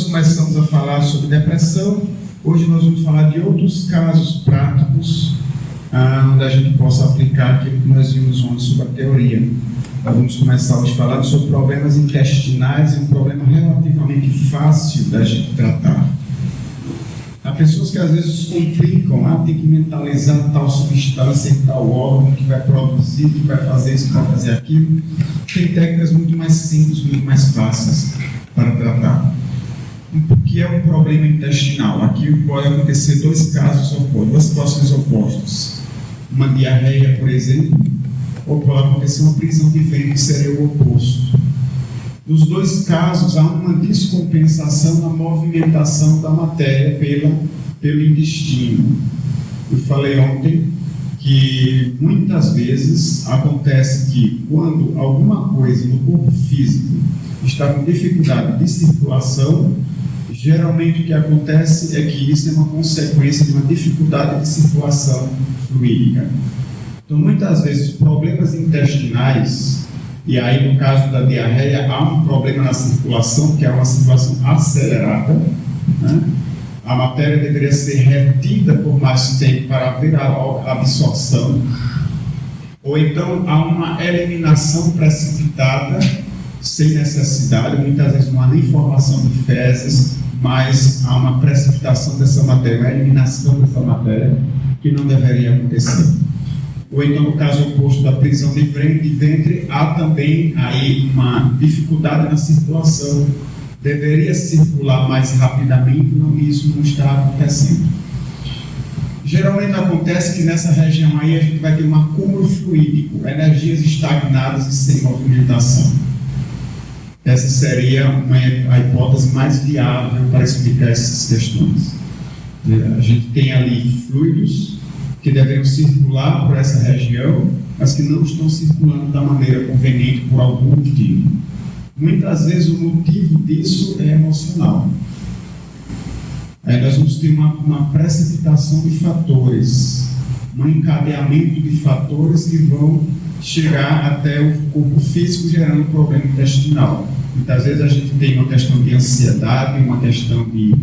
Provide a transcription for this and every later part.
começamos a falar sobre depressão, hoje nós vamos falar de outros casos práticos onde a gente possa aplicar aquilo que nós vimos ontem sobre a teoria. Nós vamos começar hoje falando sobre problemas intestinais, um problema relativamente fácil da gente tratar. Há pessoas que às vezes complicam, tem que mentalizar tal substância em tal órgão que vai produzir, que vai fazer isso, que vai fazer aquilo. Tem técnicas muito mais simples, muito mais fáceis para tratar. O que é um problema intestinal? Aqui pode acontecer dois casos opostos, duas situações opostas. Uma diarreia, por exemplo, ou pode acontecer uma prisão de ventre, que seria o oposto. Nos dois casos, há uma descompensação na movimentação da matéria pelo intestino. Eu falei ontem que muitas vezes acontece que quando alguma coisa no corpo físico está com dificuldade de circulação, geralmente o que acontece é que isso é uma consequência de uma dificuldade de circulação fluídica. Então, muitas vezes, problemas intestinais, e aí no caso da diarreia, há um problema na circulação, que é uma circulação acelerada, né? A matéria deveria ser retida por mais tempo para haver a absorção, ou então há uma eliminação precipitada, sem necessidade, muitas vezes não há nem formação de fezes, mas há uma precipitação dessa matéria, uma eliminação dessa matéria que não deveria acontecer. Ou então, no caso oposto da prisão de ventre, há também aí uma dificuldade na circulação. Deveria circular mais rapidamente, e isso não está acontecendo. Geralmente acontece que nessa região aí a gente vai ter um acúmulo fluídico, energias estagnadas e sem movimentação. Essa seria a hipótese mais viável para explicar essas questões. A gente tem ali fluidos que deveriam circular por essa região, mas que não estão circulando da maneira conveniente por algum motivo. Muitas vezes o motivo disso é emocional. Aí nós vamos ter uma precipitação de fatores, um encadeamento de fatores que vão chegar até o corpo físico, gerando um problema intestinal. Muitas vezes a gente tem uma questão de ansiedade, uma questão de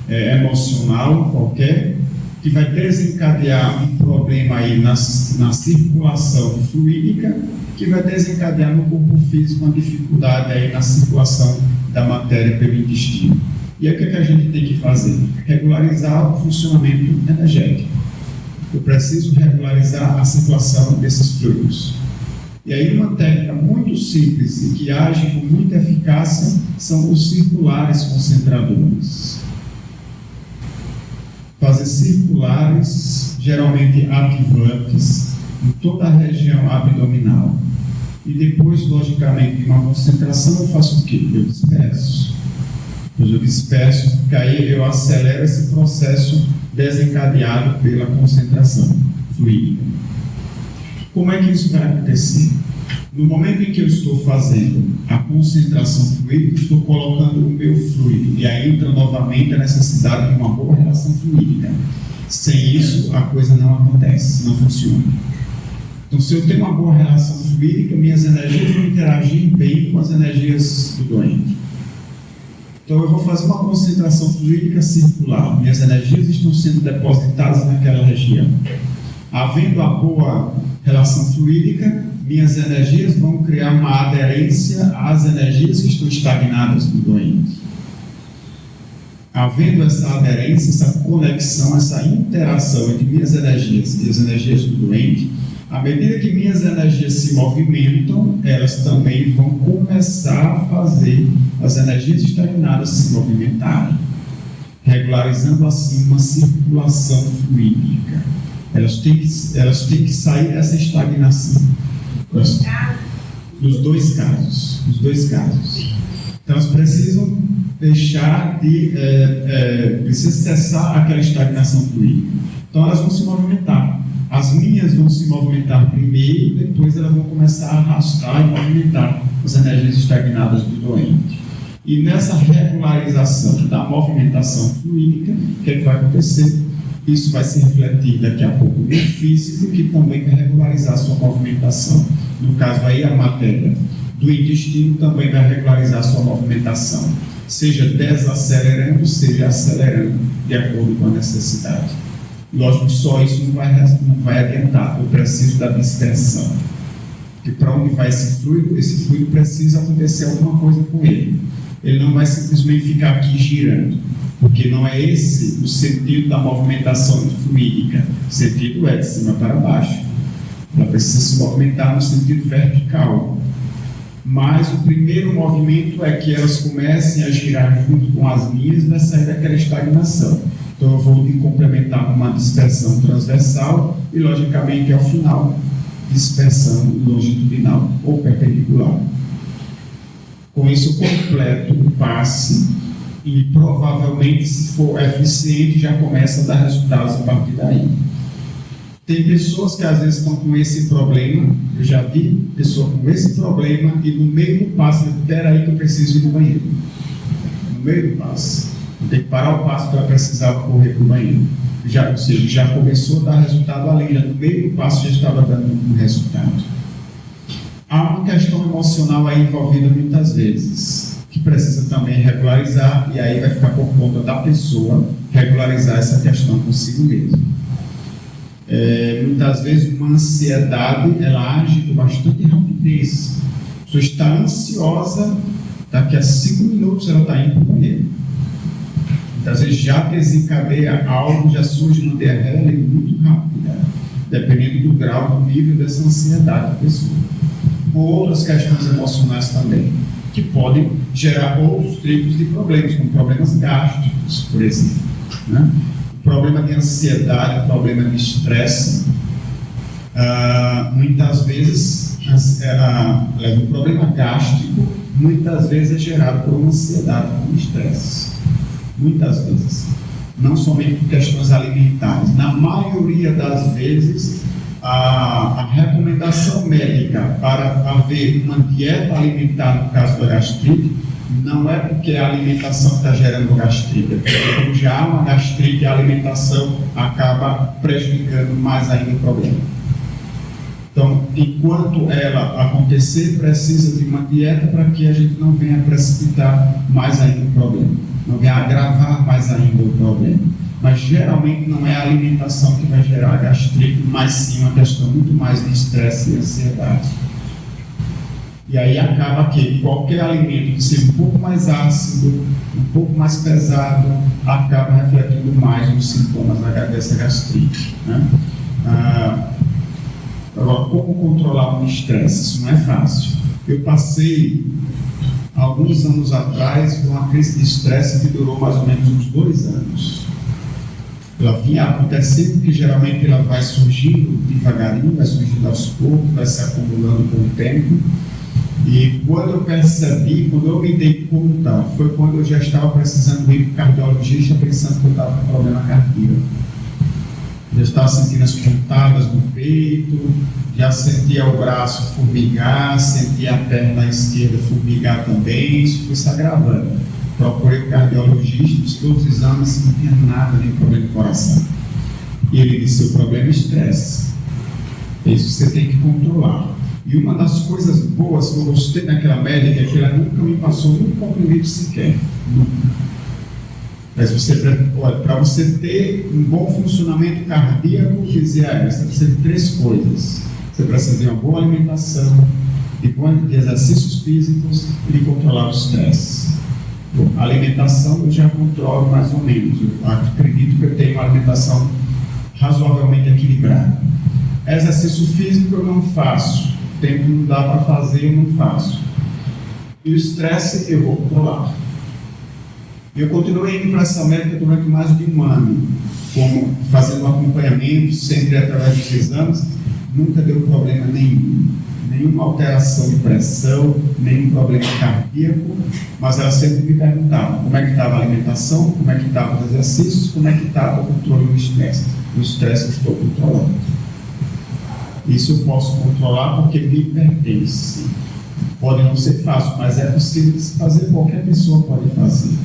emocional qualquer, que vai desencadear um problema aí na circulação fluídica, que vai desencadear no corpo físico uma dificuldade aí na circulação da matéria pelo intestino. E aí o que a gente tem que fazer? Regularizar o funcionamento energético. Eu preciso regularizar a circulação desses fluidos. E aí uma técnica muito simples e que age com muita eficácia são os circulares concentradores. Fazer circulares, geralmente ativantes, em toda a região abdominal. E depois, logicamente, de uma concentração, eu faço o quê? Eu disperso. Depois eu disperso, porque aí eu acelero esse processo desencadeado pela concentração fluídica. Como é que isso vai acontecer? No momento em que eu estou fazendo a concentração fluídica, estou colocando o meu fluido, e aí entra novamente a necessidade de uma boa relação fluídica. Sem isso, a coisa não acontece, não funciona. Então, se eu tenho uma boa relação fluídica, minhas energias vão interagir bem com as energias do doente. Então, eu vou fazer uma concentração fluídica circular. Minhas energias estão sendo depositadas naquela região. Havendo a boa relação fluídica, minhas energias vão criar uma aderência às energias que estão estagnadas no doente. Havendo essa aderência, essa conexão, essa interação entre minhas energias e as energias do doente, à medida que minhas energias se movimentam, elas também vão começar a fazer as energias estagnadas se movimentarem, regularizando assim uma circulação fluídica. Elas têm que sair dessa estagnação. Nos dois casos. Então, elas precisam deixar de... precisa cessar aquela estagnação fluídica. Então, elas vão se movimentar. As minhas vão se movimentar primeiro, depois elas vão começar a arrastar e movimentar as energias estagnadas do doente. E nessa regularização da movimentação fluídica, o que é que vai acontecer? Isso vai se refletir daqui a pouco no físico, que também vai regularizar a sua movimentação. No caso aí, a matéria do intestino também vai regularizar a sua movimentação. seja desacelerando, seja acelerando, de acordo com a necessidade. Lógico que só isso não vai adiantar, eu preciso da dispersão. Porque para onde vai esse fluido precisa acontecer alguma coisa com ele. Ele não vai simplesmente ficar aqui girando, porque não é esse o sentido da movimentação fluídica. O sentido é de cima para baixo. Ela precisa se movimentar no sentido vertical. Mas o primeiro movimento é que elas comecem a girar junto com as linhas e vai sair daquela estagnação. Então eu vou complementar com uma dispersão transversal e, logicamente, ao final, dispersão longitudinal ou perpendicular. Com isso, completo o passe e, provavelmente, se for eficiente, já começa a dar resultados a partir daí. Tem pessoas que às vezes estão com esse problema, eu já vi pessoa com esse problema e no meio do passe, espera aí que eu preciso ir no banheiro. No meio do passe. Tem que parar o passe para precisar correr para o banheiro. Ou seja, já começou a dar resultado além, já no meio do passe já estava dando um resultado. Há uma questão emocional aí envolvida muitas vezes, que precisa também regularizar, e aí vai ficar por conta da pessoa regularizar essa questão consigo mesmo. Muitas vezes uma ansiedade, ela age com bastante rapidez. A pessoa está ansiosa, daqui a 5 minutos ela está indo para o banheiro. Muitas vezes já desencadeia algo, já surge uma diarreia muito rápida, dependendo do grau, do nível dessa ansiedade da pessoa. Ou outras questões emocionais também, que podem gerar outros tipos de problemas, como problemas gástricos, por exemplo, né? Problema de ansiedade, problema de estresse, muitas vezes o problema gástrico muitas vezes é gerado por uma ansiedade, por um estresse, muitas vezes, não somente por questões alimentares. Na maioria das vezes a recomendação médica para haver uma dieta alimentar no caso da gastrite não é porque a alimentação está gerando gastrite, é porque quando já há uma gastrite, a alimentação acaba prejudicando mais ainda o problema. Então, enquanto ela acontecer, precisa de uma dieta para que a gente não venha precipitar mais ainda o problema, não venha agravar mais ainda o problema. Mas geralmente não é a alimentação que vai gerar a gastrite, mas sim uma questão muito mais de estresse e ansiedade. E aí acaba que qualquer alimento que seja um pouco mais ácido, um pouco mais pesado, acaba refletindo mais nos sintomas dessa gastrite, né? Agora, como controlar um estresse? Isso não é fácil. Eu passei, alguns anos atrás, por uma crise de estresse que durou mais ou menos uns 2 anos. Ela vinha acontecendo, que geralmente ela vai surgindo devagarinho, vai surgindo aos poucos, vai se acumulando com o tempo. E quando eu percebi, quando eu me dei conta, foi quando eu já estava precisando ir para o cardiologista, pensando que eu estava com problema cardíaco. Eu estava sentindo as pontadas no peito, já sentia o braço formigar, sentia a perna esquerda formigar também, isso foi se agravando. Procurei o cardiologista, fiz todos os exames, não tinha nada de problema de coração. E ele disse: o problema é estresse. Isso você tem que controlar. E uma das coisas boas que eu gostei naquela médica é que ela nunca me passou um comprimido sequer. Nunca. Mas para você ter um bom funcionamento cardíaco, dizia, você precisa de 3 coisas. Você precisa de uma boa alimentação, de exercícios físicos e de controlar o estresse. A alimentação eu já controlo mais ou menos. Eu acredito que eu tenho uma alimentação razoavelmente equilibrada. Exercício físico eu não faço. Tempo não dá para fazer, eu não faço. E o estresse eu vou controlar. Eu continuei indo para essa médica durante mais de 1 ano, fazendo um acompanhamento, sempre através dos exames, nunca deu problema nenhum. Nenhuma alteração de pressão, nenhum problema cardíaco, mas ela sempre me perguntava como é que estava a alimentação, como é que estavam os exercícios, como é que estava o controle do estresse. O estresse eu estou controlando. Isso eu posso controlar porque me pertence. Pode não ser fácil, mas é possível de se fazer, qualquer pessoa pode fazer.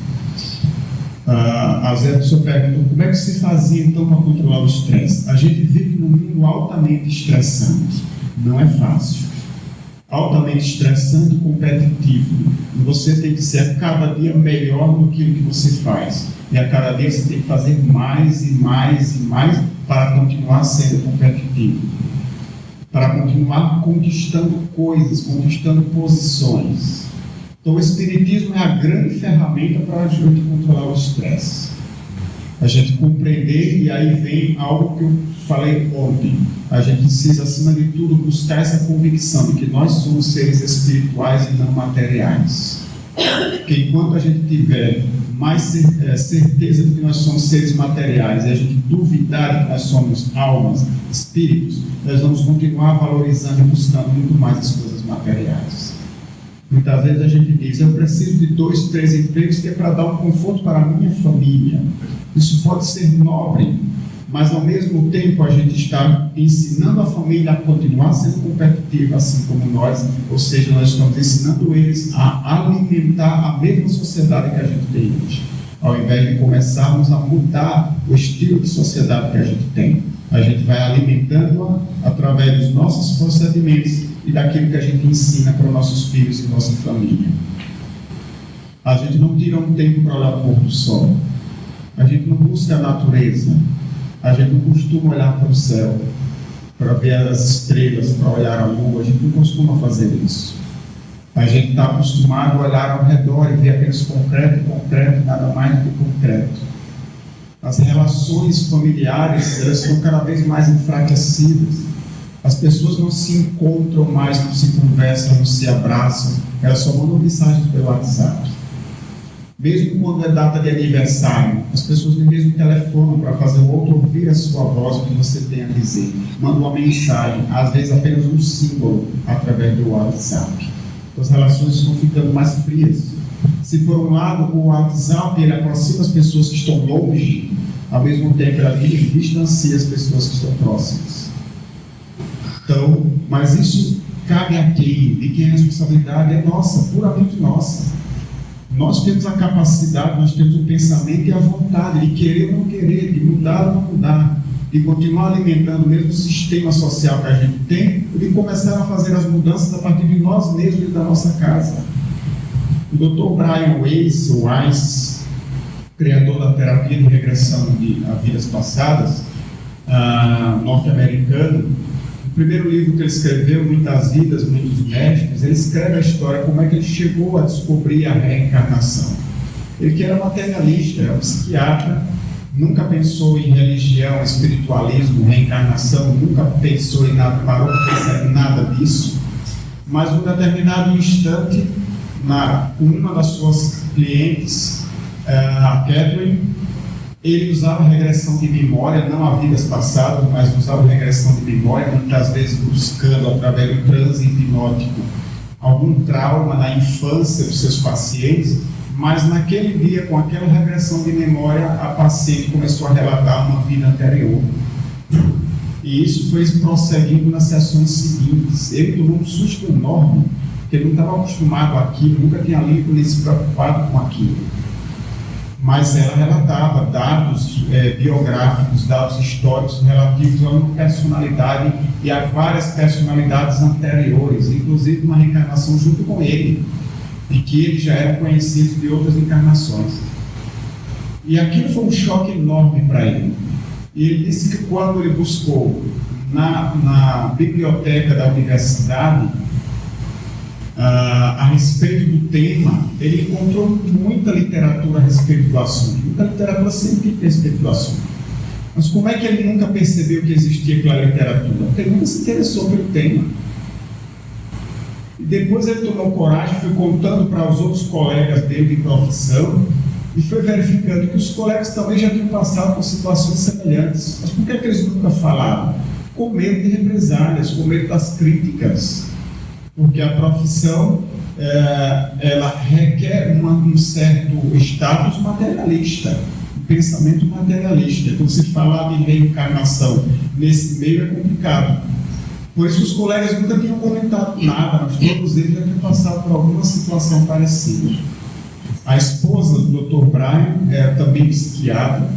Às vezes a pessoa pergunta: como é que se fazia então para controlar o estresse? A gente vive num mundo altamente estressante, não é fácil. altamente estressante e competitivo. E você tem que ser a cada dia melhor no que você faz. E a cada dia você tem que fazer mais e mais e mais para continuar sendo competitivo. Para continuar conquistando coisas, conquistando posições. Então o Espiritismo é a grande ferramenta para a gente controlar o estresse. A gente compreender, e aí vem algo que eu falei ontem. A gente precisa, acima de tudo, buscar essa convicção de que nós somos seres espirituais e não materiais. Porque enquanto a gente tiver mais certeza de que nós somos seres materiais e a gente duvidar de que nós somos almas, espíritos, nós vamos continuar valorizando e buscando muito mais as coisas materiais. Muitas vezes a gente diz, eu preciso de 2, 3 empregos que é para dar um conforto para a minha família. Isso pode ser nobre, mas ao mesmo tempo a gente está ensinando a família a continuar sendo competitiva, assim como nós, ou seja, nós estamos ensinando eles a alimentar a mesma sociedade que a gente tem hoje, ao invés de começarmos a mudar o estilo de sociedade que a gente tem. A gente vai alimentando-a através dos nossos procedimentos e daquilo que a gente ensina para os nossos filhos e nossa família. A gente não tira um tempo para olhar o pôr do sol. A gente não busca a natureza. A gente não costuma olhar para o céu, para ver as estrelas, para olhar a lua. A gente não costuma fazer isso. A gente está acostumado a olhar ao redor e ver apenas concreto, nada mais do que concreto. As relações familiares, elas estão cada vez mais enfraquecidas. As pessoas não se encontram mais, não se conversam, não se abraçam. Elas só mandam mensagens pelo WhatsApp. Mesmo quando é data de aniversário, as pessoas nem mesmo telefonam para fazer o outro ouvir a sua voz, o que você tem a dizer. Mandam uma mensagem, às vezes apenas um símbolo, através do WhatsApp. Então, as relações estão ficando mais frias. Se por um lado o WhatsApp ele aproxima as pessoas que estão longe, ao mesmo tempo ele distancia as pessoas que estão próximas. Então, mas isso cabe a quem? De quem a responsabilidade é nossa, puramente nossa. Nós temos a capacidade, nós temos o pensamento e a vontade de querer ou não querer, de mudar ou não mudar, de continuar alimentando o mesmo sistema social que a gente tem, e de começar a fazer as mudanças a partir de nós mesmos e da nossa casa. O Dr. Brian Weiss, criador da terapia de regressão a vidas passadas, norte-americano, o primeiro livro que ele escreveu, Muitas Vidas, Muitos Mestres, ele escreve a história, como é que ele chegou a descobrir a reencarnação. Ele que era materialista, era um psiquiatra, nunca pensou em religião, espiritualismo, reencarnação, nunca pensou em nada, parou de pensar em nada disso, mas num determinado instante, com uma das suas clientes, a Catherine, ele usava regressão de memória, não a vidas passadas, mas usava regressão de memória, muitas vezes buscando, através do transe hipnótico, algum trauma na infância dos seus pacientes, mas naquele dia, com aquela regressão de memória, a paciente começou a relatar uma vida anterior. E isso foi prosseguindo nas sessões seguintes. Ele tomou um susto enorme, porque ele não estava acostumado àquilo, nunca tinha lido nem se preocupado com aquilo. Mas ela relatava dados biográficos, dados históricos relativos a uma personalidade e a várias personalidades anteriores, inclusive uma reencarnação junto com ele, e que eles já eram conhecidos de outras encarnações. E aquilo foi um choque enorme para ele. E ele disse que quando ele buscou na biblioteca da universidade, a respeito do tema, ele encontrou muita literatura a respeito do assunto, muita literatura científica a respeito do assunto. Mas como é que ele nunca percebeu que existia aquela literatura? Porque ele nunca se interessou pelo tema. E depois ele tomou coragem, foi contando para os outros colegas dele de profissão, e foi verificando que os colegas também já tinham passado por situações semelhantes. Mas por que eles nunca falaram? Com medo de represálias, com medo das críticas. Porque a profissão ela requer um certo status materialista, um pensamento materialista. Então, se falar de reencarnação nesse meio é complicado. Por isso, os colegas nunca tinham comentado nada, mas todos eles já tinham passado por alguma situação parecida. A esposa do Dr. Brian era também psiquiatra,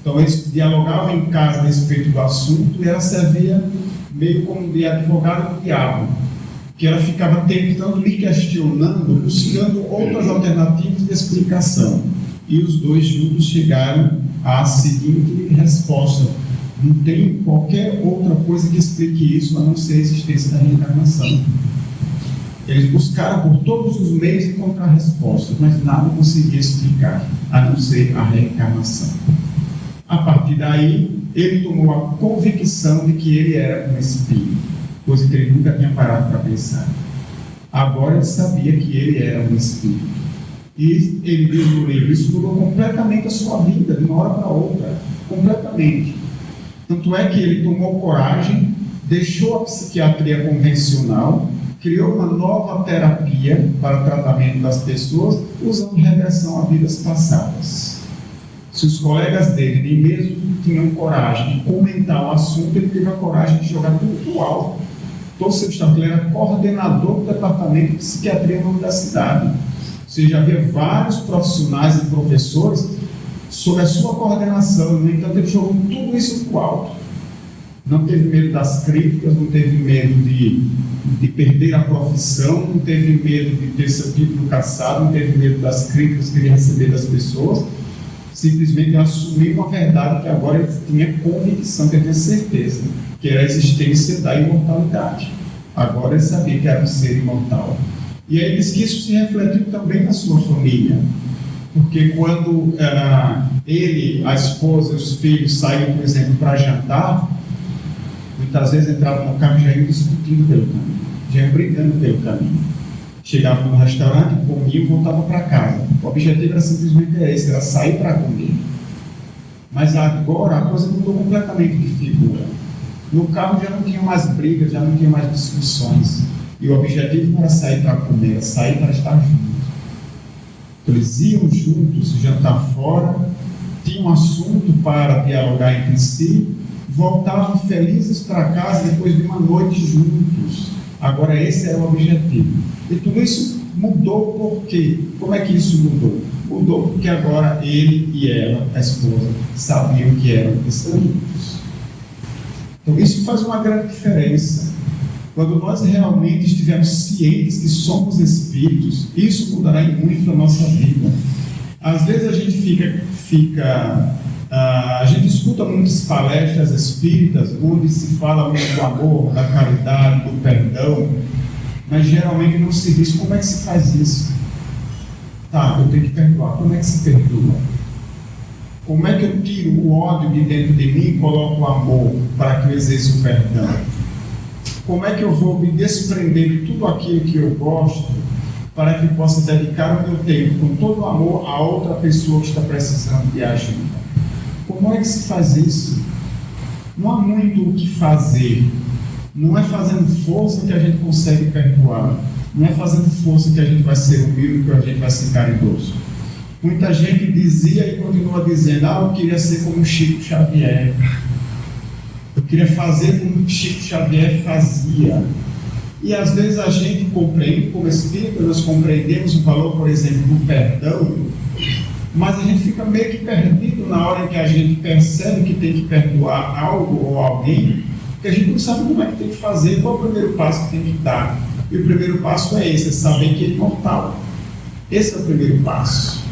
então eles dialogavam em casa a respeito do assunto e ela servia meio como de advogado do diabo. que ela ficava tentando, lhe questionando, buscando outras alternativas de explicação. E os dois juntos chegaram à seguinte resposta: não tem qualquer outra coisa que explique isso a não ser a existência da reencarnação. Eles buscaram por todos os meios encontrar respostas, mas nada conseguia explicar a não ser a reencarnação. A partir daí, ele tomou a convicção de que ele era um espírito, coisa que ele nunca tinha parado para pensar. Agora ele sabia que ele era um espírito. E ele diz no livro, isso mudou completamente a sua vida, de uma hora para outra, completamente. Tanto é que ele tomou coragem, deixou a psiquiatria convencional, criou uma nova terapia para o tratamento das pessoas, usando regressão a vidas passadas. Se os colegas dele nem mesmo tinham coragem de comentar o assunto, ele teve a coragem de jogar tudo pro alto. Todo o seu estado, ele era coordenador do departamento de psiquiatria na universidade. Ou seja, havia vários profissionais e professores sob a sua coordenação. No entanto, ele jogou tudo isso pro alto. Não teve medo das críticas, não teve medo de perder a profissão, não teve medo de ter seu título cassado, não teve medo das críticas que ele ia receber das pessoas. Simplesmente assumiu uma verdade que agora ele tinha convicção, que ele tinha certeza, que era a existência da imortalidade. Agora ele sabia que era um ser imortal. E aí diz que isso se refletiu também na sua família, porque quando ele, a esposa e os filhos saíam, por exemplo, para jantar, muitas vezes entravam no carro e já iam discutindo pelo caminho, já iam brigando pelo caminho. Chegavam no restaurante, comiam e voltavam para casa. O objetivo era simplesmente esse, era sair para comer. Mas agora a coisa mudou completamente de figura. No carro já não tinha mais brigas, já não tinha mais discussões. E o objetivo não era sair para comer, era sair para estar juntos. Eles iam juntos jantar fora, tinham assunto para dialogar entre si, voltavam felizes para casa depois de uma noite juntos. Agora esse era o objetivo. E tudo isso mudou por quê? Como é que isso mudou? Mudou porque agora ele e ela, a esposa, sabiam que eram espíritos. Então isso faz uma grande diferença. Quando nós realmente estivermos cientes que somos espíritos, isso mudará em muito a nossa vida. Às vezes a gente a gente escuta muitas palestras espíritas onde se fala muito do amor, da caridade, do perdão, mas geralmente não se diz como é que se faz isso. Tá, eu tenho que perdoar. Como é que se perdoa? Como é que eu tiro o ódio de dentro de mim e coloco o amor para que eu exerça o perdão? Como é que eu vou me desprender de tudo aquilo que eu gosto para que eu possa dedicar o meu tempo com todo o amor a outra pessoa que está precisando de ajuda? Como é que se faz isso? Não há muito o que fazer. Não é fazendo força que a gente consegue perdoar. Não é fazendo força que a gente vai ser humilde, que a gente vai ser caridoso. Muita gente dizia e continua dizendo: eu queria ser como Chico Xavier. Eu queria fazer como Chico Xavier fazia. E às vezes a gente compreende, como espírito, nós compreendemos o valor, por exemplo, do perdão, mas a gente fica meio que perdido na hora em que a gente percebe que tem que perdoar algo ou alguém, porque a gente não sabe como é que tem que fazer, qual é o primeiro passo que tem que dar. E o primeiro passo é esse, é saber que é imortal. Esse é o primeiro passo.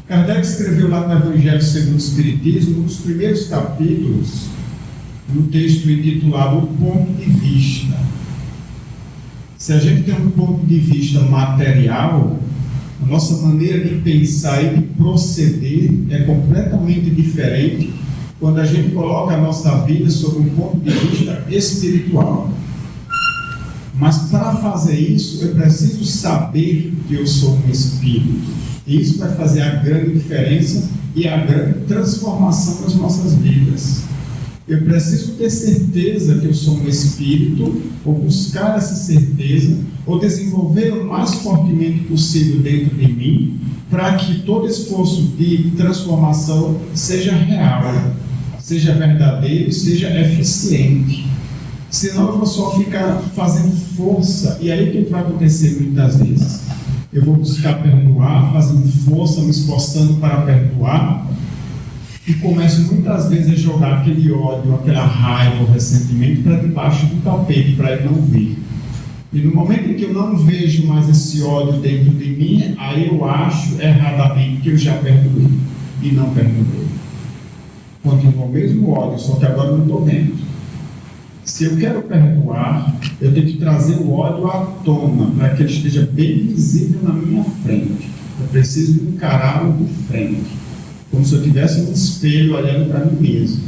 Kardec escreveu lá no Evangelho segundo o Espiritismo, nos primeiros capítulos, no texto intitulado O Ponto de Vista. Se a gente tem um ponto de vista material, a nossa maneira de pensar e de proceder é completamente diferente quando a gente coloca a nossa vida sob um ponto de vista espiritual. Mas para fazer isso, eu preciso saber que eu sou um espírito. E isso vai fazer a grande diferença e a grande transformação nas nossas vidas. Eu preciso ter certeza que eu sou um espírito, ou buscar essa certeza, ou desenvolver o mais fortemente possível dentro de mim, para que todo esforço de transformação seja real, seja verdadeiro, seja eficiente. Senão eu vou só ficar fazendo força, e aí o que vai acontecer muitas vezes? Eu vou buscar perdoar, fazendo força, me esforçando para perdoar, e começo muitas vezes a jogar aquele ódio, aquela raiva, o ressentimento para debaixo do tapete, para ele não ver. E no momento em que eu não vejo mais esse ódio dentro de mim, aí eu acho erradamente que eu já perdoei e não perdoei. Continua o mesmo ódio, só que agora eu não estou vendo. Se eu quero perdoar, eu tenho que trazer o ódio à tona, para que ele esteja bem visível na minha frente. Eu preciso encará-lo de frente, como se eu tivesse um espelho olhando para mim mesmo.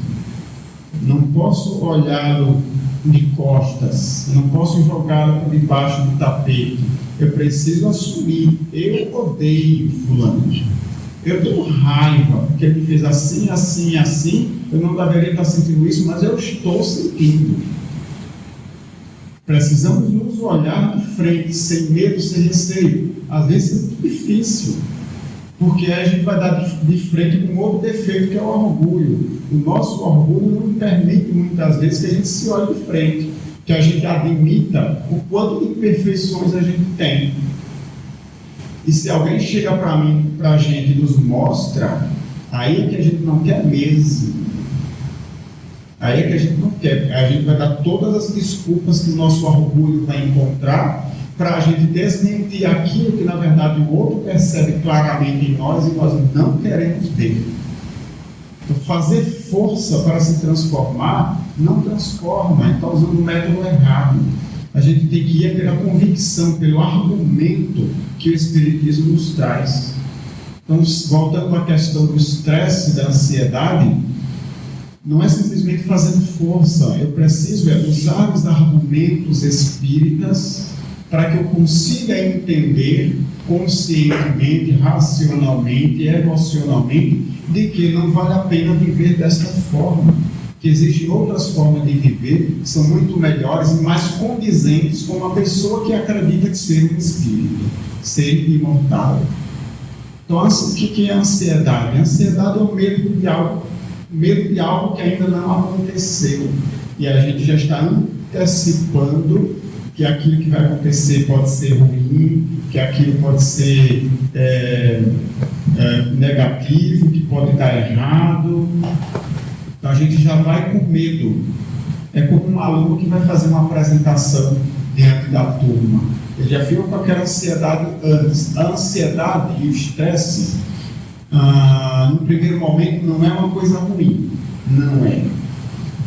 Não posso olhá-lo de costas, não posso jogá-lo por debaixo do tapete. Eu preciso assumir, eu odeio fulano. Eu tenho raiva, porque ele fez assim, assim, assim. Eu não deveria estar sentindo isso, mas eu estou sentindo. Precisamos nos olhar de frente, sem medo, sem receio. Às vezes é muito difícil, porque aí a gente vai dar de frente com um outro defeito, que é o orgulho. O nosso orgulho não permite muitas vezes que a gente se olhe de frente, que a gente admita o quanto de imperfeições a gente tem. E se alguém chega para mim, para a gente e nos mostra, aí é que a gente não quer mesmo. Aí é que a gente não quer. A gente vai dar todas as desculpas que o nosso orgulho vai encontrar para a gente desmentir aquilo que na verdade o outro percebe claramente em nós e nós não queremos ver. Então, fazer força para se transformar não transforma, a gente está usando o método errado. A gente tem que ir pela convicção, pelo argumento que o Espiritismo nos traz. Então, voltando à questão do estresse e da ansiedade, não é simplesmente fazendo força. Eu preciso usar os argumentos espíritas para que eu consiga entender conscientemente, racionalmente, emocionalmente, de que não vale a pena viver desta forma. Que existem outras formas de viver que são muito melhores e mais condizentes com uma pessoa que acredita que ser um espírito, ser imortal. Então, o que é a ansiedade? A ansiedade é o medo de algo que ainda não aconteceu. E a gente já está antecipando que aquilo que vai acontecer pode ser ruim, que aquilo pode ser negativo, que pode dar errado. Então a gente já vai com medo. É como um aluno que vai fazer uma apresentação diante da turma. Ele já fica com aquela ansiedade antes. A ansiedade e o estresse, no primeiro momento, não é uma coisa ruim. Não é.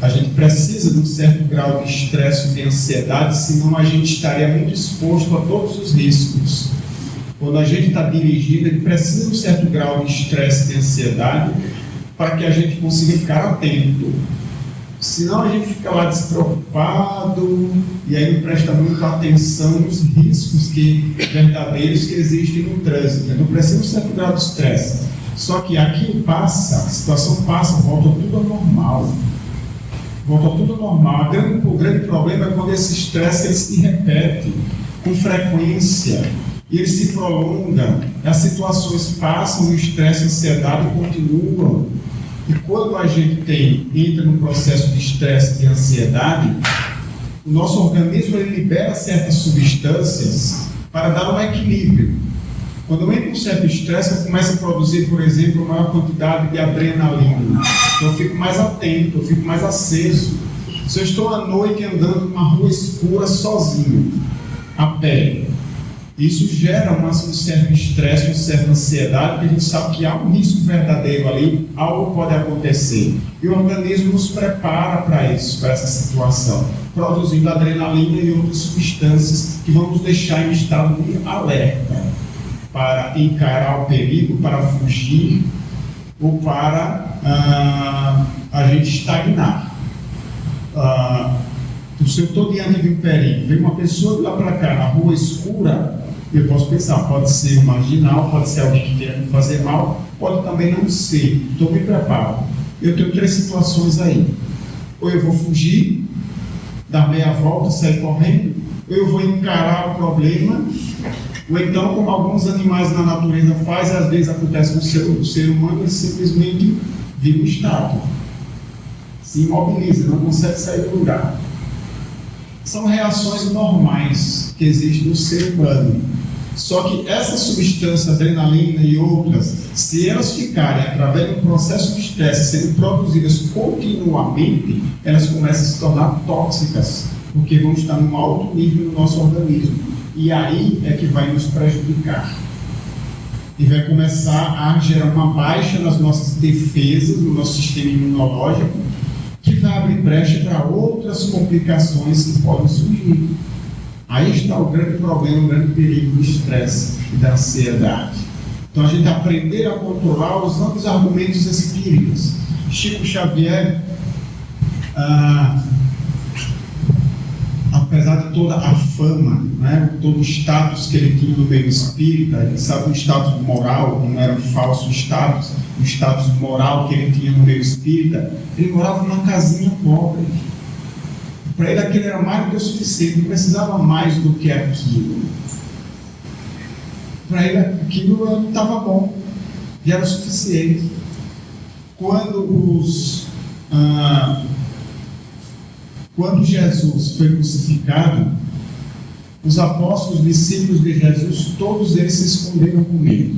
A gente precisa de um certo grau de estresse e de ansiedade, senão a gente estaria muito exposto a todos os riscos. Quando a gente está dirigindo, ele precisa de um certo grau de estresse e de ansiedade para que a gente consiga ficar atento. Senão a gente fica lá despreocupado e aí não presta muita atenção nos riscos verdadeiros que existem no trânsito. Então precisa de um certo grau de estresse. Só que aquilo passa, a situação passa, volta tudo ao normal. Volta tudo ao normal. O grande problema é quando esse estresse ele se repete com frequência. E ele se prolonga, as situações passam, o estresse e a ansiedade continuam. E quando a gente entra num processo de estresse e de ansiedade, o nosso organismo ele libera certas substâncias para dar um equilíbrio. Quando eu entro em um certo estresse, eu começo a produzir, por exemplo, uma maior quantidade de adrenalina. Então eu fico mais atento, eu fico mais aceso. Se eu estou à noite andando numa rua escura sozinho, a pé, isso gera um certo estresse, uma certa ansiedade, porque a gente sabe que há um risco verdadeiro ali, algo pode acontecer. E o organismo nos prepara para isso, para essa situação, produzindo adrenalina e outras substâncias que vão nos deixar em estado de alerta, para encarar o perigo, para fugir ou para a gente estagnar. Se eu estou diante de um perigo, vem uma pessoa de lá para cá, na rua escura, eu posso pensar, pode ser um marginal, pode ser alguém que queira me fazer mal, pode também não ser. Então me preparo. Eu tenho 3 situações aí. Ou eu vou fugir, dar meia volta, sair correndo, ou eu vou encarar o problema, ou então, como alguns animais na natureza fazem, às vezes acontece com o ser humano, ele simplesmente vira um estátua. Se imobiliza, não consegue sair do lugar. São reações normais que existem no ser humano. Só que essa substância, adrenalina e outras, se elas ficarem através de um processo de estresse sendo produzidas continuamente, elas começam a se tornar tóxicas porque vamos estar num alto nível no nosso organismo. E aí é que vai nos prejudicar. E vai começar a gerar uma baixa nas nossas defesas, no nosso sistema imunológico, que vai abrir brecha para outras complicações que podem surgir. Aí está o grande problema, o grande perigo do estresse e da ansiedade. Então a gente aprender a controlar usando os argumentos espíritas. Chico Xavier, apesar de toda a fama, né, todo o status que ele tinha no meio espírita, a gente sabe o status moral, não era um falso status, o status moral que ele tinha no meio espírita, ele morava numa casinha pobre. Para ele aquilo era mais do que o suficiente, não precisava mais do que aquilo. Para ele aquilo estava bom, e era o suficiente. Quando Jesus foi crucificado, os apóstolos, os discípulos de Jesus, todos eles se esconderam com medo.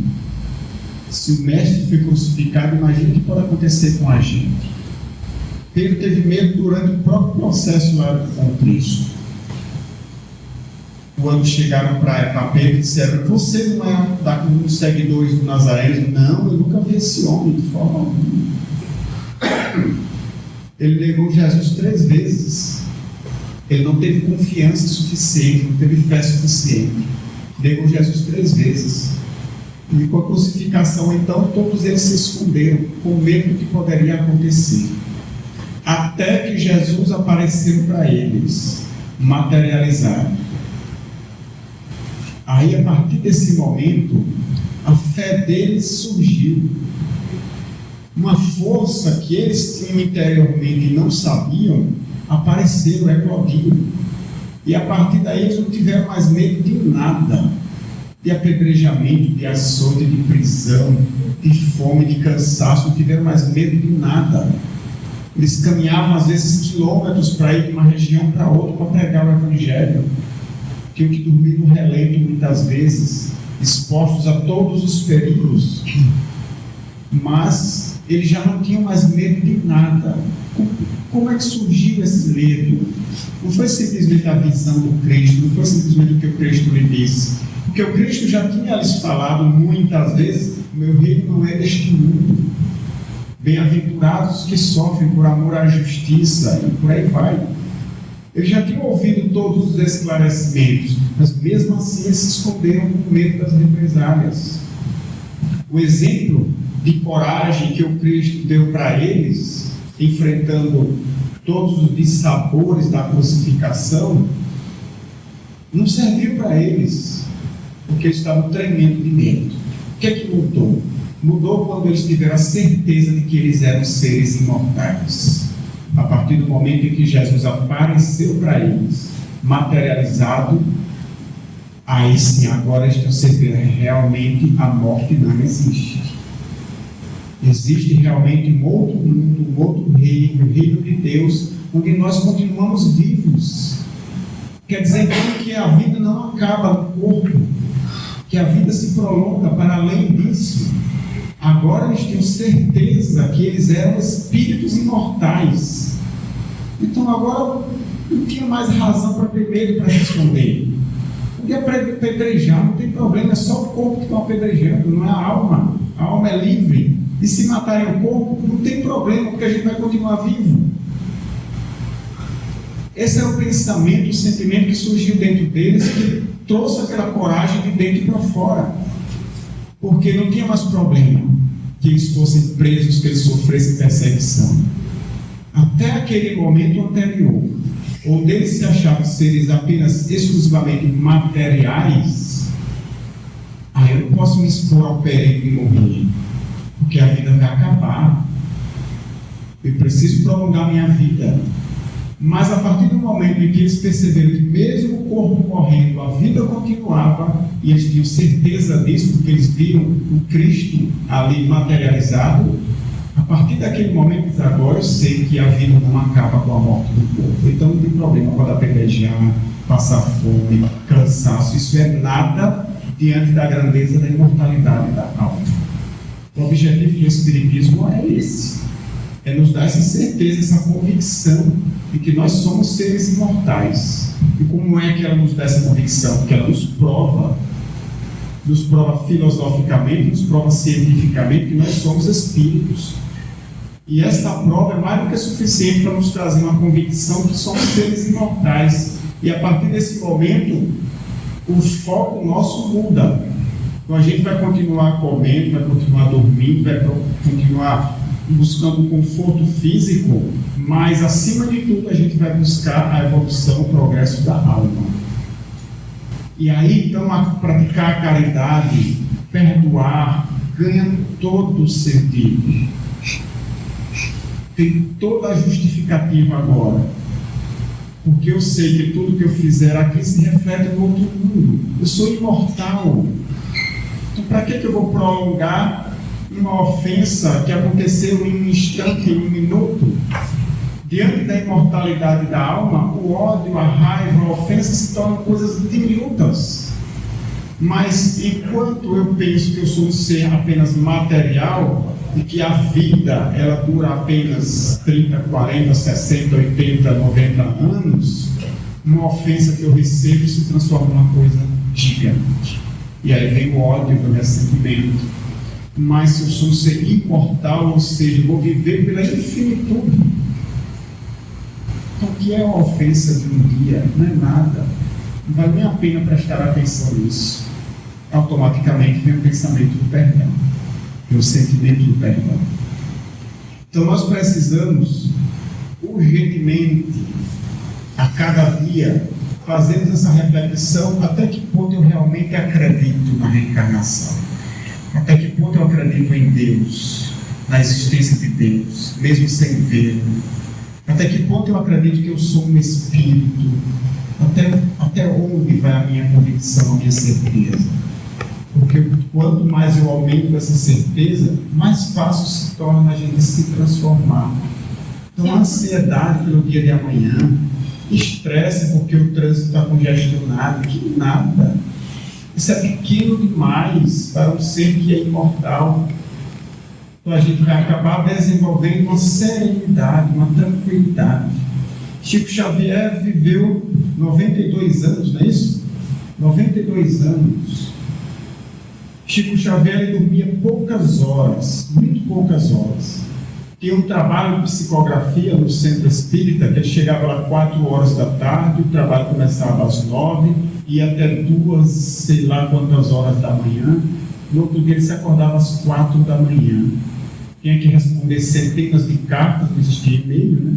Se o mestre foi crucificado, imagina o que pode acontecer com a gente. Pedro teve medo durante o próprio processo lá com Cristo. Quando chegaram para Pedro e disseram: você não é um dos seguidores do Nazareno? Não, eu nunca vi esse homem de forma alguma. Ele negou Jesus 3 vezes. Ele não teve confiança suficiente, não teve fé suficiente. Negou Jesus 3 vezes. E com a crucificação, então, todos eles se esconderam, com medo do que poderia acontecer. Até que Jesus apareceu para eles, materializado. Aí, a partir desse momento, a fé deles surgiu. Uma força que eles tinham interiormente e não sabiam, apareceu, eclodiu. E a partir daí eles não tiveram mais medo de nada. De apedrejamento, de açoite, de prisão, de fome, de cansaço, não tiveram mais medo de nada. Eles caminhavam às vezes quilômetros para ir de uma região para outra para pregar o Evangelho. Tinham que dormir no relento muitas vezes, expostos a todos os perigos. Mas eles já não tinham mais medo de nada. Como é que surgiu esse medo? Não foi simplesmente a visão do Cristo, não foi simplesmente o que o Cristo lhe disse. Porque o Cristo já tinha lhes falado muitas vezes: meu reino não é deste mundo. Bem-aventurados os que sofrem por amor à justiça, e por aí vai. Eles já tinham ouvido todos os esclarecimentos, mas mesmo assim eles se esconderam com medo das represálias. O exemplo de coragem que o Cristo deu para eles, enfrentando todos os dissabores da crucificação, não serviu para eles, porque eles estavam tremendo de medo. O que é que mudou? Mudou quando eles tiveram a certeza de que eles eram seres imortais. A partir do momento em que Jesus apareceu para eles, materializado, aí sim, agora eles estão sabendo realmente a morte não existe. Existe realmente um outro mundo, um outro reino, o reino de Deus, onde nós continuamos vivos. Quer dizer então que a vida não acaba no corpo, que a vida se prolonga para além disso. Agora eles tinham certeza que eles eram espíritos imortais. Então agora não tinha mais razão para ter medo, para se esconder. Podia apedrejar, não tem problema, é só o corpo que estão apedrejando, não é a alma. A alma é livre. E se matarem o corpo, não tem problema, porque a gente vai continuar vivo. Esse é o pensamento, o sentimento que surgiu dentro deles, que trouxe aquela coragem de dentro para fora. Porque não tinha mais problema que eles fossem presos, que eles sofressem perseguição. Até aquele momento anterior, onde eles se achavam seres apenas exclusivamente materiais, eu não posso me expor ao perigo de morrer, porque a vida vai acabar. Eu preciso prolongar minha vida. Mas a partir do momento em que eles perceberam que mesmo o corpo morrendo, a vida continuava, e eles tinham certeza disso, porque eles viram o Cristo ali materializado, a partir daquele momento, agora eu sei que a vida não acaba com a morte do corpo. Então não tem problema, pode apedrejar, passar fome, cansaço, isso é nada diante da grandeza da imortalidade da alma. O objetivo do Espiritismo é esse. é nos dar essa certeza, essa convicção de que nós somos seres imortais. E como é que ela nos dá essa convicção? Porque ela nos prova filosoficamente, nos prova cientificamente que nós somos espíritos. E esta prova é mais do que suficiente para nos trazer uma convicção que somos seres imortais. E a partir desse momento, o foco nosso muda. Então a gente vai continuar comendo, vai continuar dormindo, vai continuar buscando conforto físico, mas acima de tudo a gente vai buscar a evolução, o progresso da alma. E aí então praticar a caridade, perdoar, ganha todo o sentido. Tem toda a justificativa agora. Porque eu sei que tudo que eu fizer aqui se reflete no outro mundo. Eu sou imortal. Então para que eu vou prolongar uma ofensa que aconteceu em um instante, em um minuto? Diante da imortalidade da alma, o ódio, a raiva, a ofensa se tornam coisas diminutas. Mas enquanto eu penso que eu sou um ser apenas material, e que a vida ela dura apenas 30, 40, 60, 80, 90 anos, uma ofensa que eu recebo se transforma numa coisa gigante. E aí vem o ódio, vem o ressentimento. Mas se eu sou um ser imortal, ou seja, vou viver pela infinitude. Então, o que é uma ofensa de um dia? Não é nada. Não vale nem a pena prestar atenção nisso. Automaticamente vem o pensamento do perdão. O sentimento do perdão. Então nós precisamos urgentemente, a cada dia, fazermos essa reflexão: até que ponto eu realmente acredito na reencarnação, até que ponto eu acredito em Deus, na existência de Deus, mesmo sem vê-lo, até que ponto eu acredito que eu sou um espírito, até onde vai a minha convicção, a minha certeza. Porque quanto mais eu aumento essa certeza, mais fácil se torna a gente se transformar. Então, a ansiedade pelo dia de amanhã, estresse porque o trânsito está congestionado, que nada. Isso é pequeno demais para um ser que é imortal. Então, a gente vai acabar desenvolvendo uma serenidade, uma tranquilidade. Chico Xavier viveu 92 anos, não é isso? 92 anos. Chico Xavier dormia poucas horas, muito poucas horas. Tinha um trabalho de psicografia no centro espírita, que ele chegava lá 4 horas da tarde, o trabalho começava às 9, ia até 2, sei lá quantas horas da manhã. No outro dia ele se acordava às 4 da manhã. Tinha que responder centenas de cartas, não existia e-mail, né?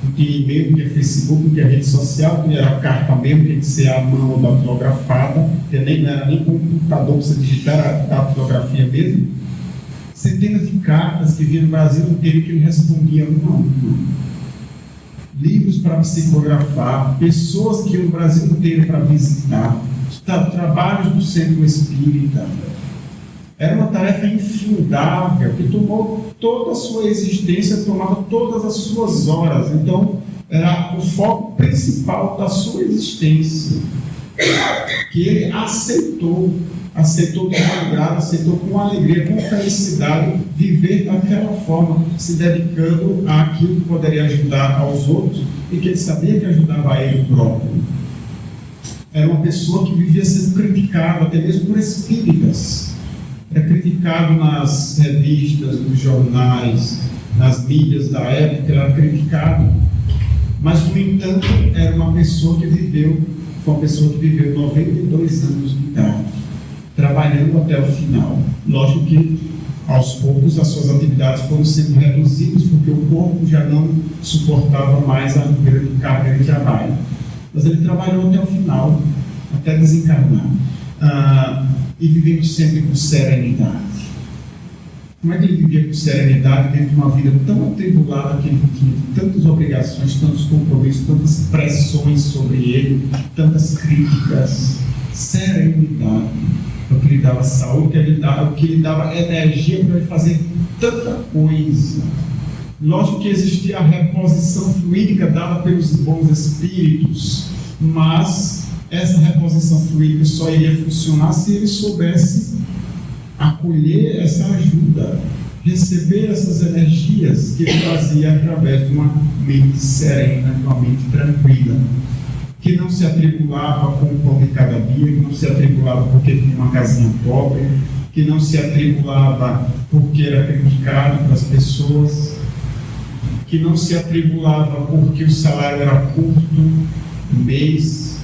Não tinha e-mail, não tinha Facebook, não tinha rede social, não era carta mesmo, tinha que ser à mão ou datilografada, não era nem computador para você digitar, era datilografia mesmo. Centenas de cartas que vinham no Brasil inteiro que ele respondia uma a uma. Livros para psicografar, pessoas que iam no Brasil inteiro para visitar, trabalhos do centro espírita. Era uma tarefa infindável, que tomou toda a sua existência, tomava todas as suas horas. Então, era o foco principal da sua existência, que ele aceitou de bom grado, aceitou com alegria, com felicidade, viver daquela forma, se dedicando àquilo que poderia ajudar aos outros e que ele sabia que ajudava a ele próprio. Era uma pessoa que vivia sendo criticada, até mesmo por espíritas. Era criticado nas revistas, nos jornais, nas mídias da época, era criticado. Mas, no entanto, era uma pessoa que viveu 92 anos de idade, trabalhando até o final. Lógico que, aos poucos, as suas atividades foram sendo reduzidas, porque o corpo já não suportava mais a grande carga de trabalho. Mas ele trabalhou até o final, até desencarnar. E vivendo sempre com serenidade. Como é que ele vivia com serenidade dentro de uma vida tão atribulada que ele tinha tantas obrigações, tantos compromissos, tantas pressões sobre ele, tantas críticas? Serenidade, o que lhe dava saúde, o que lhe dava energia para ele fazer tanta coisa. Lógico que existia a reposição fluídica dada pelos bons espíritos, mas essa reposição fluídica só iria funcionar se ele soubesse acolher essa ajuda. receber essas energias que ele fazia através de uma mente serena, de uma mente tranquila, que não se atribulava com o pão de cada dia, que não se atribulava porque tinha uma casinha pobre, que não se atribulava porque era criticado pelas pessoas, que não se atribulava porque o salário era curto, um mês.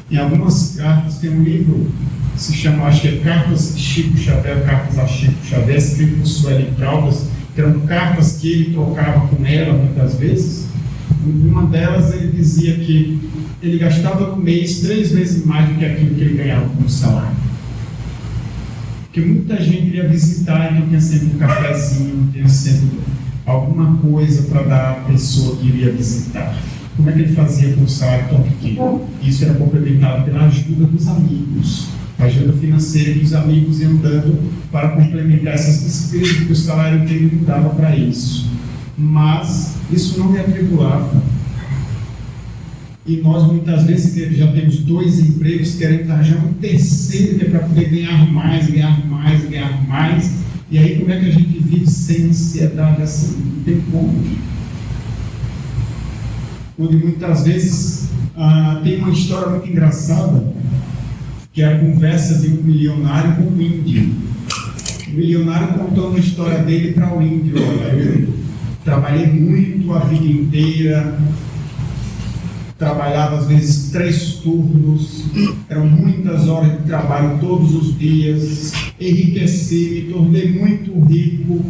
Em algumas cartas, tem um livro que se chama, acho que é Cartas de Chico Xavier, Cartas a Chico Xavier, escrito por Sueli Caldas, que eram cartas que ele trocava com ela muitas vezes. Em uma delas ele dizia que ele gastava no mês 3 vezes mais do que aquilo que ele ganhava como salário. Porque muita gente iria visitar e não tinha sempre um cafezinho, não tinha sempre alguma coisa para dar à pessoa que iria visitar. Como é que ele fazia com o salário tão pequeno? Isso era complementado pela ajuda dos amigos, a ajuda financeira que os amigos iam dando para complementar essas despesas que o salário dele não dava para isso. Mas isso não me atribulava. E nós muitas vezes já temos 2 empregos, queremos arranjar um terceiro, que é para poder ganhar mais, ganhar mais, ganhar mais. E aí como é que a gente vive sem ansiedade assim? Não tem como. Onde muitas vezes tem uma história muito engraçada, que é a conversa de um milionário com um índio. O milionário contou uma história dele para o índio. Olha, eu trabalhei muito a vida inteira, trabalhava às vezes 3 turnos, eram muitas horas de trabalho todos os dias, enriqueci, me tornei muito rico,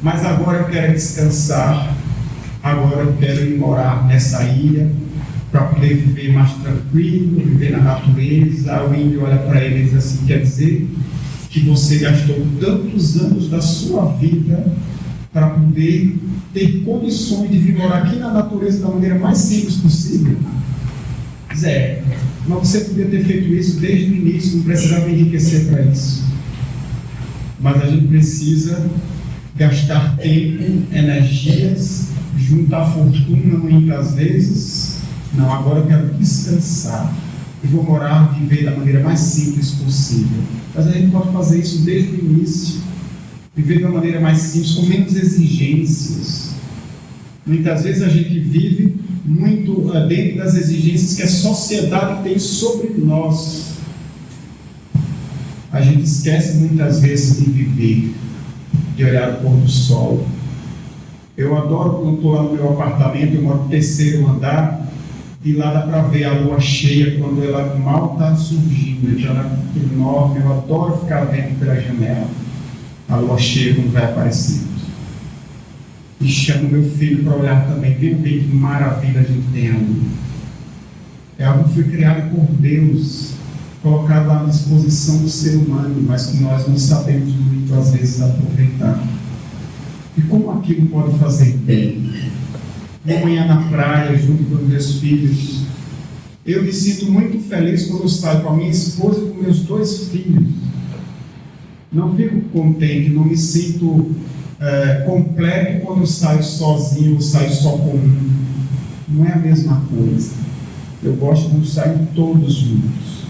mas agora eu quero descansar, agora eu quero ir morar nessa ilha para poder viver mais tranquilo, viver na natureza. O índio olha para ele e diz assim: quer dizer que você gastou tantos anos da sua vida para poder ter condições de vir morar aqui na natureza da maneira mais simples possível? Zé, mas você podia ter feito isso desde o início, não precisava enriquecer para isso. Mas a gente precisa gastar tempo, energias, juntar fortuna muitas vezes. Não, agora eu quero descansar e vou morar, viver da maneira mais simples possível. Mas a gente pode fazer isso desde o início, viver de uma maneira mais simples, com menos exigências. Muitas vezes a gente vive muito dentro das exigências que a sociedade tem sobre nós. A gente esquece muitas vezes de viver, de olhar o pôr do sol. Eu adoro quando estou lá no meu apartamento, eu moro no 3º andar, e lá dá para ver a lua cheia quando ela mal está surgindo, já está enorme. Eu adoro ficar vendo pela janela a lua cheia quando vai aparecendo. E chamo meu filho para olhar também, ver que maravilha a gente tem ali. É algo que foi criado por Deus, colocado à disposição do ser humano, mas que nós não sabemos muito às vezes aproveitar. E como aquilo pode fazer bem? Uma manhã na praia, junto com meus filhos, eu me sinto muito feliz quando eu saio com a minha esposa e com meus 2 filhos. Não fico contente, não me sinto completo quando eu saio sozinho ou saio só com um. Não é a mesma coisa. Eu gosto quando saem todos juntos.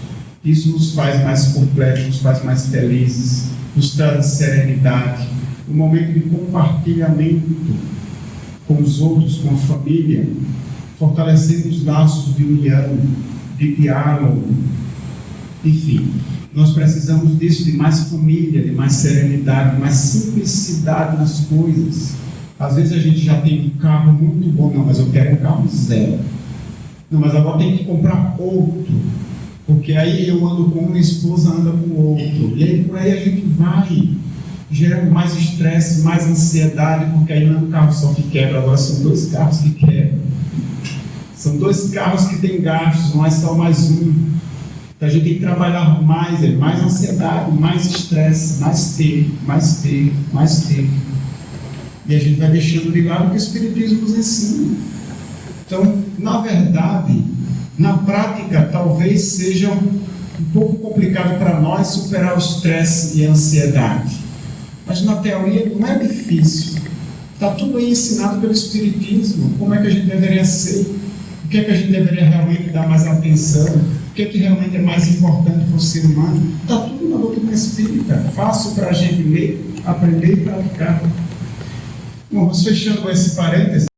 Isso nos faz mais completos, nos faz mais felizes, nos traz serenidade, um momento de compartilhamento com os outros, com a família, fortalecendo os laços de união, de diálogo. Enfim, nós precisamos disso, de mais família, de mais serenidade, de mais simplicidade nas coisas. Às vezes a gente já tem um carro muito bom, não, mas eu quero um carro 0. Não, mas agora tem que comprar outro, porque aí eu ando com um, minha esposa anda com o outro, e aí por aí a gente vai gerando mais estresse, mais ansiedade, porque aí não é um carro só que quebra, agora são 2 carros que quebram. São 2 carros que têm gastos, não é só mais um. Então a gente tem que trabalhar mais ansiedade, mais estresse, mais tempo. E a gente vai deixando de lado o que o Espiritismo nos ensina. Então, na verdade, na prática, talvez seja um pouco complicado para nós superar o estresse e a ansiedade. Mas na teoria não é difícil. Está tudo aí ensinado pelo Espiritismo. Como é que a gente deveria ser? O que é que a gente deveria realmente dar mais atenção? O que é que realmente é mais importante para o ser humano? Está tudo na doutrina espírita. Fácil para a gente ler. aprender e praticar. Bom, vamos fechando com esse parênteses.